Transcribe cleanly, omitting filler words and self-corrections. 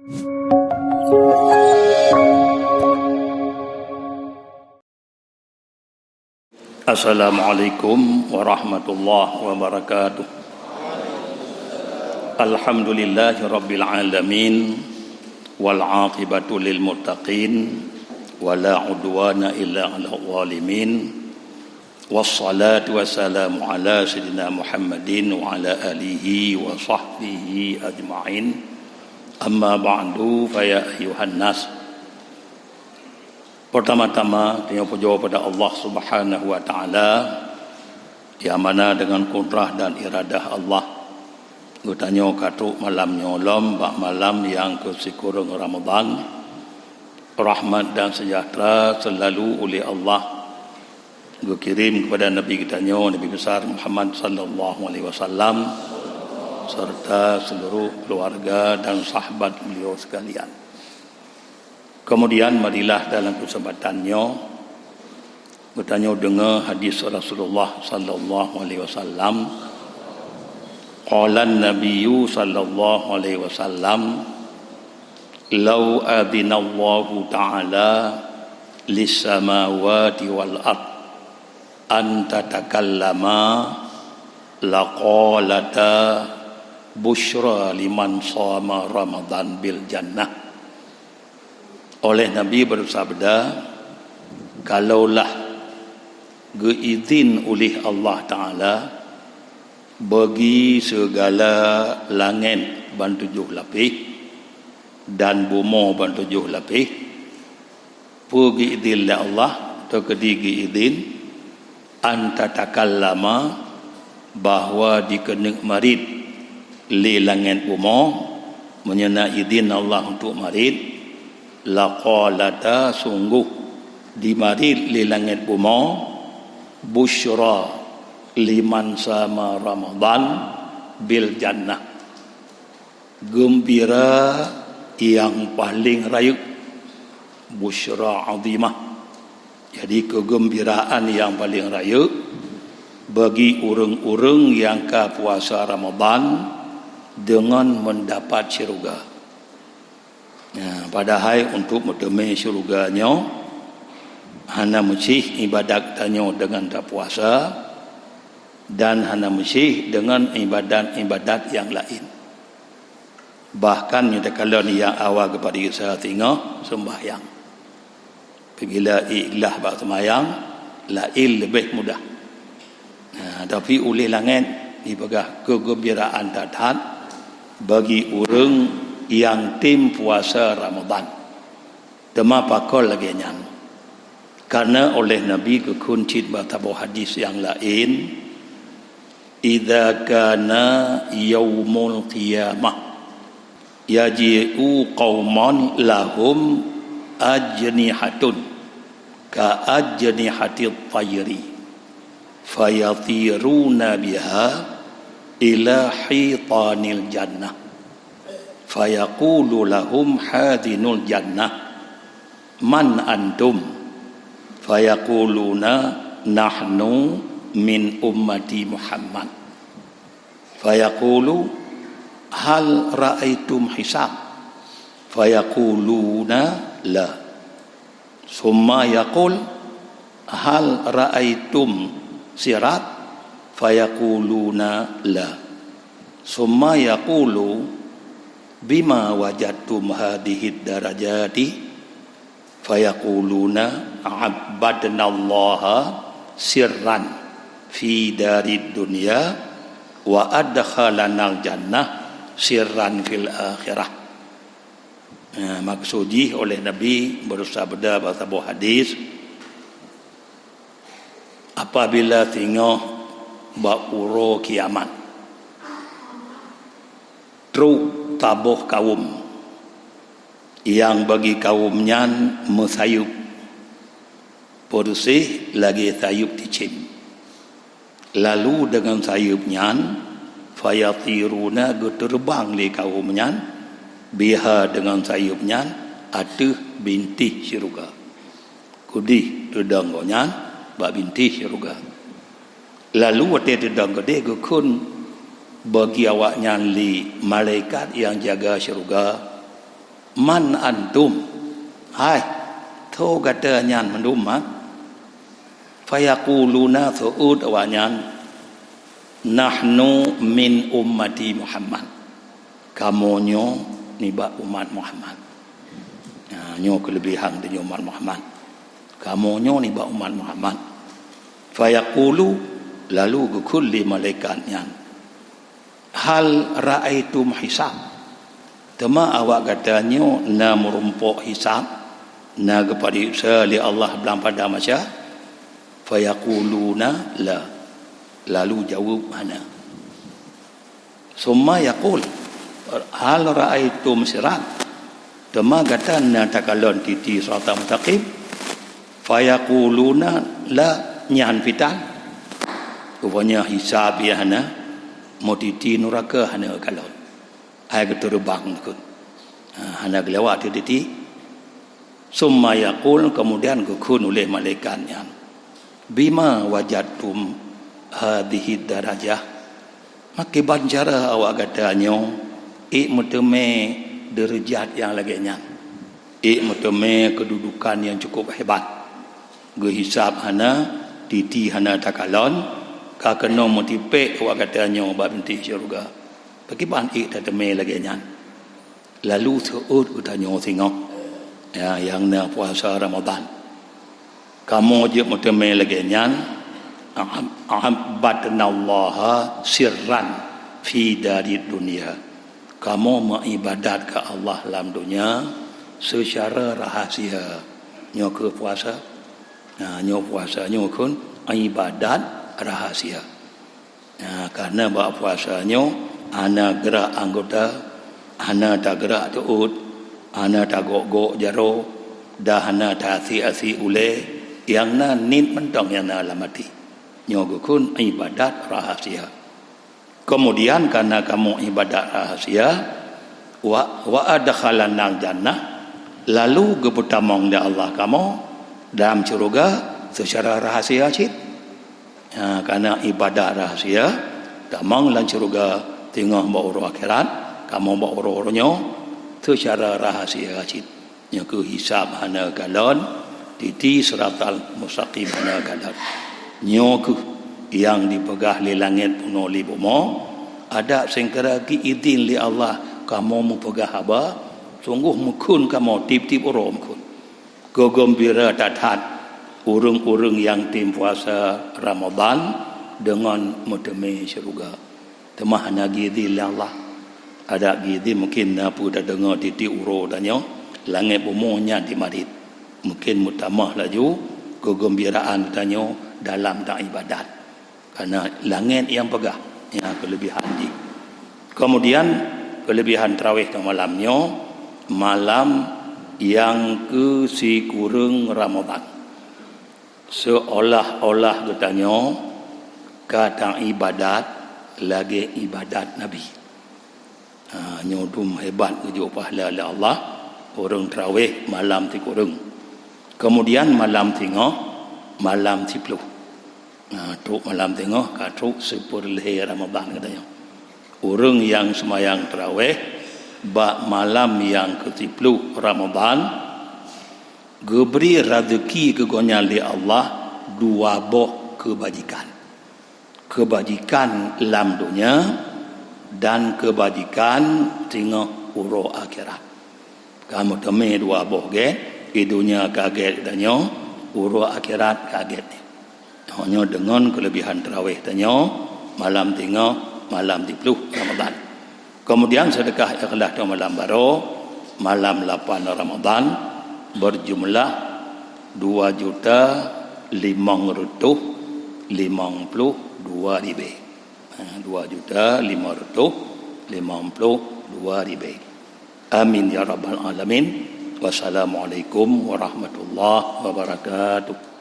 Assalamualaikum warahmatullahi wabarakatuh. Alhamdulillahi rabbil alamin wal aqibatu lil muttaqin wala udwana illa 'alal zalimin. Wassalatu wassalamu ala sayyidina Muhammadin wa ala alihi wa sahbihi ajma'in. Amma ba'du fa ya ayyuhan nas. Pertama-tama kita puja pada Allah Subhanahu wa taala yang mana dengan kudrah dan iradah Allah gutanya katuk malam nyolom bak malam yang ke-10 Ramadan, rahmat dan sejahtera selalu oleh Allah dikirim kepada Nabi kita Nabi besar Muhammad sallallahu alaihi wasallam serta seluruh keluarga dan sahabat beliau sekalian. Kemudian marilah dalam kesempatannya bertanya dengar hadis Rasulullah sallallahu alaihi wasallam. Qala an-nabiyyu sallallahu alaihi wasallam, "Law adina Allahu ta'ala lis-samawati wal ard an tatakallama laqalata busyra liman shama Ramadan bil jannah." Oleh Nabi bersabda, kalaulah geizin oleh Allah Ta'ala bagi segala langit ban 7 lapis dan bumi ban 7 lapis, pergi izin Allah atau kedigi izin anta takallama bahawa dikenek marid li langit bumi menyena izin Allah untuk marid, laqalata sungguh di marid li langit bumi busyra liman sama Ramadan bil jannah, gembira yang paling raya, busyra azimah, jadi kegembiraan yang paling raya bagi orang-orang yang ke puasa Ramadan dengan mendapat syurga. Padahal untuk mentemui syurganya hana mesti ibadat tanya dengan tak puasa dan hana mesti dengan ibadat-ibadat yang lain. Bahkan kalau ni yang awal kepada saya tengok sembahyang, bila ikhlas bak sembahyang lain lebih mudah. Tapi oleh langit dibagah kegembiraan datang bagi orang yang tim puasa Ramadan. Dema pakol lagi nyan. Karena oleh Nabi kekuncit batabu hadis yang lain, idza kana yaumul qiyamah yaji'u qauman lahum ajnihatun ka ajnihatit tayri fayatiruna biha ila hitanil jannah fayaqulu lahum hadinul jannah man antum fayaquluna nahnu min ummati Muhammad fayaqulu hal ra'aitum hisab fayaquluna la summa yaqul hal ra'aitum sirat fayaquluna la summa yaqulu bima wajadtum hadhihi darajati fayaquluna abadnallaha sirran fi darid dunya wa adkhalanal jannah sirran fil akhirah. Maksudnya oleh Nabi bersabda bahasa hadis, apabila tengok bauro kiamat truk tabuh kaum yang bagi kaumnya mesayup bersih lagi sayup dicim, lalu dengan sayupnya fayatiruna terbang li kaumnya biha dengan sayupnya atuh binti syurga kudi dedanggonya bak binti syurga, lalu wate dedang gede gukun bagi awaknya li malaikat yang jaga syurga Man antum. Hai, tho kata nyan mandum mak. Fayaquluna su'ud awanyan. Nahnu min ummati Muhammad. Kamonyo ni ba umat Muhammad. Nyo kelebihan dari umat Muhammad. Kamonyo ni ba umat Muhammad. Fayaqulu lalu kulli malaikat nyan. Hal ra'aitum hisab. Tema awak katanya na merumpuk hisab na kepada seli Allah bilang pada masa fayaquluna la, lalu jawab mana summa yaqul hal ra'aitum sirat. Tema kata na takalon titi sirata mustaqim fayaquluna la nyan fitan rupanya hisab ya hana mau titi neraka hana kalon ai keterbang ke hana kelewat titi summa yaqul kemudian kekun oleh malaikatnya bima wajadtum hadhihi darajah maka bancara awak katanya muteme derajat yang laganya muteme kedudukan yang cukup hebat gehisab hana titi hana takalon ka kena motipe awak katanya bab binti syurga bagi ban teteme lagi nyan lalu seud utanya tengok ya yang na puasa Ramadan kamu je muteme lagi nyan ahabbatnallaha sirran fi dari dunia kamu mengibadat ke Allah dalam dunia secara rahasia nyo ke puasa nyo puasa nyo kun ibadat rahasia karena bab puasa nyo ana gerak anggota ana tak gerak tuut ana tak gok jaro dah ana tak asi ule yang na nit mentong yang na lamati nyogokun ibadat rahasia. Kemudian karena kamu ibadat rahasia wa adkhalanal jannah lalu gebutamong da Allah kamu dalam surga secara rahasia cit karena ibadat rahasia tamang lan surga tengah bauru akhirat kamu bauru-urunya secara rahasia cit nya ke hisab hana galon titi siratal mustaqim hana galon nyo ke yang dipegah li langit puno li bumi ada sengkara ki idin li Allah kamu mempegah apa sungguh mukun kamu tip-tip urum kun gembira tatat urung-urung yang tim puasa Ramadan dengan muteme syurga temah na gidi Allah ada gidi mungkin apa dah dengar titi uro danyo langit umunya di marit mungkin mutamah laju kegembiraan danyo dalam tak ibadat karena langit yang pegah yang kelebihan di kemudian kelebihan tarawih ke malamnya malam yang ke si kurung Ramadan seolah-olah katanya kata ibadat lagi ibadat Nabi nyodum hebat ujuk pahala oleh Allah orang tarawih malam ti kurung kemudian malam tengah malam 10 tu malam tengah katu seperleh Ramadan katanya orang yang semayang tarawih ba malam yang ke-10 Ramadan geberi rezeki kegonya li Allah dua boh kebajikan dalam dunia dan kebajikan tengah uro akhirat kamu teme dua boh di dunia kaget danyo uro akhirat kaget hanya dengan kelebihan tarawih danyo malam tengah malam 10 Ramadan kemudian sedekah ikhlas di malam baru malam 8 Ramadan berjumlah 2.552.000 2.552.000 amin ya rabbal alamin wassalamualaikum warahmatullahi wabarakatuh.